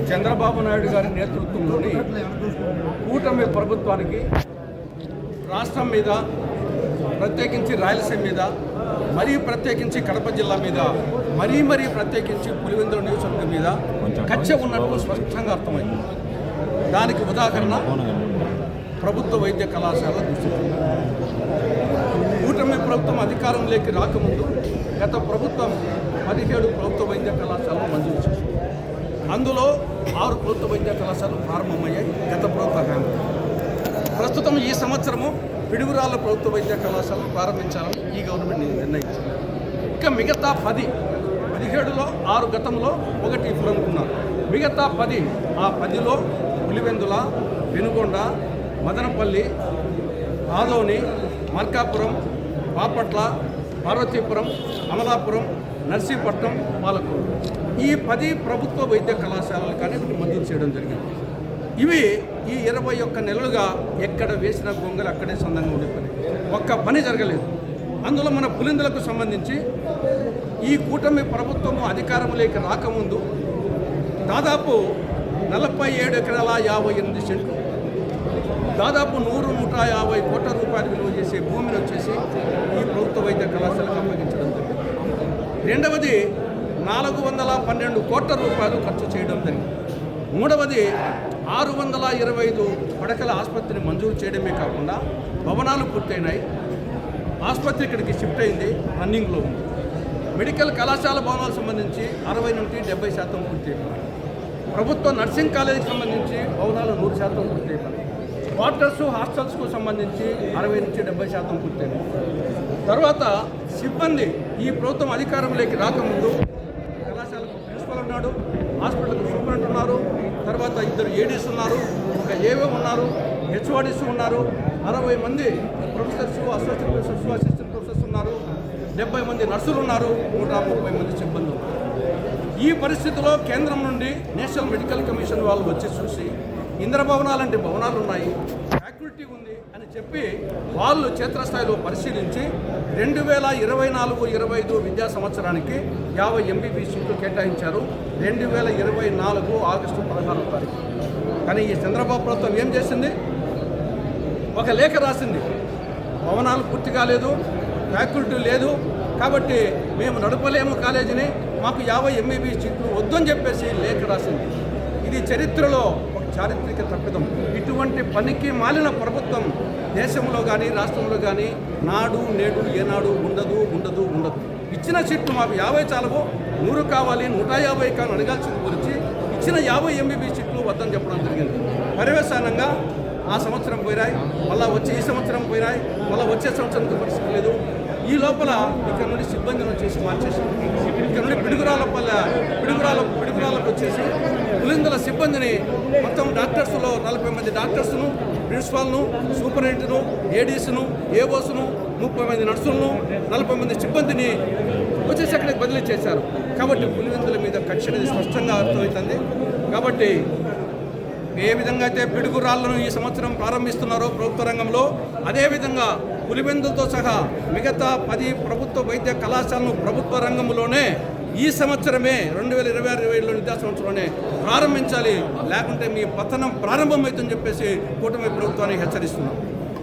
చంద్రబాబు నాయుడు గారి నేతృత్వంలోని కూటమి ప్రభుత్వానికి రాష్ట్రం మీద, ప్రత్యేకించి రాయలసీమ మీద, మరీ ప్రత్యేకించి కడప జిల్లా మీద, మరీ ప్రత్యేకించి పులివెందుల నియోజకవర్గం మీద కక్ష ఉన్నట్లు స్పష్టంగా అర్థమైంది. దానికి ఉదాహరణ ప్రభుత్వ వైద్య కళాశాల దుస్థితి. కూటమి ప్రభుత్వం అధికారంలోకి రాకముందు గత ప్రభుత్వం 17 ప్రభుత్వ వైద్య కళాశాలను మంజూరు చేసింది. అందులో 6 ప్రభుత్వ వైద్య కళాశాలలు ప్రారంభమయ్యాయి గత ప్రభుత్వ హయాంలో. ప్రస్తుతం ఈ సంవత్సరము పిడుగురాళ్ళ ప్రభుత్వ వైద్య కళాశాలను ప్రారంభించాలని ఈ గవర్నమెంట్ నిర్ణయించింది. ఇక మిగతా 17లో 6 గతంలో 1 ఇప్పుడు అనుకున్నారు. మిగతా 10, ఆ 10లో పులివెందుల, వెనుగొండ, మదనపల్లి, ఆదోని, మార్కాపురం, బాపట్ల, పార్వతీపురం, అమలాపురం, నర్సీపట్నం, పాలకూరు, ఈ 10 ప్రభుత్వ వైద్య కళాశాలలు కానీ మంజూరు చేయడం జరిగింది. ఇవి ఈ 21 నెలలుగా ఎక్కడ వేసిన గొంగలు అక్కడే సొంతంగా ఉండే పని, ఒక్క పని జరగలేదు. అందులో మన పులిందులకు సంబంధించి ఈ కూటమి ప్రభుత్వము అధికారంలోకి రాకముందు దాదాపు 47 ఎకరాల 58 సెంట్లు, దాదాపు 100-150 కోట్ల రూపాయలు విలువ చేసే భూమిని వచ్చేసి ఈ ప్రభుత్వ వైద్య కళాశాలకు అప్పగించడం జరిగింది. రెండవది 412 కోట్ల రూపాయలు ఖర్చు చేయడం జరిగింది. మూడవది 625 పడకల ఆసుపత్రిని మంజూరు చేయడమే కాకుండా భవనాలు పూర్తయినాయి. ఆసుపత్రి ఇక్కడికి షిఫ్ట్ అయింది, రన్నింగ్లో ఉంది. మెడికల్ కళాశాల భవనాలకు సంబంధించి 60 నుండి 70% పూర్తయిపోయి, ప్రభుత్వ నర్సింగ్ కాలేజీకి సంబంధించి భవనాలు 100% పూర్తయిపోయి, క్వార్టర్స్, హాస్టల్స్కు సంబంధించి 60 నుంచి 70% పూర్తయినాయి. తర్వాత సిబ్బంది ఈ ప్రభుత్వం అధికారంలోకి రాకముందు కళాశాలకు ప్రిన్సిపల్ ఉన్నాడు, హాస్పిటల్కు సూపరింట్ ఉన్నారు, తర్వాత 2 ఏడీస్ ఉన్నారు, ఒక ఏవో ఉన్నారు, హెచ్ఓడీస్ ఉన్నారు, 60 మంది professors, associate professors, assistant professors ఉన్నారు, 70 మంది నర్సులు ఉన్నారు, 130 మంది సిబ్బంది ఉన్నారు. ఈ పరిస్థితిలో కేంద్రం నుండి నేషనల్ మెడికల్ కమిషన్ వాళ్ళు వచ్చి చూసి ఇంద్రభవనాలు అంటే భవనాలు ఉన్నాయి, ఫ్యాకల్టీ ఉంది అని చెప్పి వాళ్ళు క్షేత్రస్థాయిలో పరిశీలించి 2024-25 విద్యా సంవత్సరానికి 50 MBBS సీట్లు కేటాయించారు. 2024 ఆగస్టు 16వ తారీఖు. కానీ ఈ చంద్రబాబు ప్రభుత్వం ఏం చేసింది? ఒక లేఖ రాసింది, భవనాలు పూర్తి కాలేదు, ఫ్యాకల్టీ లేదు, కాబట్టి మేము నడపలేము కాలేజీని, మాకు 50 MBBS సీట్లు వద్దని చెప్పేసి లేఖ రాసింది. ఇది చరిత్రలో ఒక చారిత్రక తప్పిదం. ఇటువంటి పనికి మాలిన ప్రభుత్వం దేశంలో కానీ రాష్ట్రంలో కానీ నాడు నేడు ఏనాడు ఉండదు. ఇచ్చిన సీట్లు మాకు 50 చాలవు, 100 కావాలి, 150 కానీ అడగాల్సింది గురించి ఇచ్చిన 50 MBBS సీట్లు వద్దని చెప్పడం జరిగింది. పర్యవసానంగా ఆ సంవత్సరం పోయినాయి, మళ్ళీ వచ్చి ఈ సంవత్సరం పోయినాయి, మళ్ళీ వచ్చే సంవత్సరంతో పరిస్థితి లేదు. ఈ లోపల ఇక్కడ నుండి సిబ్బందిని వచ్చేసి మార్చేసి, ఇక్కడ నుండి పిడుగురాలకు వచ్చేసి పులిందుల సిబ్బందిని మొత్తం డాక్టర్స్లో 40 మంది డాక్టర్స్ను, ప్రిన్సిపాల్ను, సూపరింటెండెంట్ను, ఏడీస్ను, ఏఓస్ను, 30 మంది నర్సులను, 40 మంది సిబ్బందిని వచ్చేసి అక్కడికి బదిలీ చేశారు. కాబట్టి పులివెందుల మీద కక్ష అనేది స్పష్టంగా అర్థమవుతుంది. కాబట్టి ఏ విధంగా అయితే పిడుగురాళ్లను ఈ సంవత్సరం ప్రారంభిస్తున్నారో ప్రభుత్వ రంగంలో, అదేవిధంగా పులివెందులతో సహా మిగతా 10 ప్రభుత్వ వైద్య కళాశాలను ప్రభుత్వ రంగంలోనే ఈ సంవత్సరమే 2026-27 విద్యా సంవత్సరంలోనే ప్రారంభించాలి, లేకుంటే మీ పతనం ప్రారంభమవుతుందని చెప్పేసి కూటమి ప్రభుత్వాన్ని హెచ్చరిస్తున్నాం.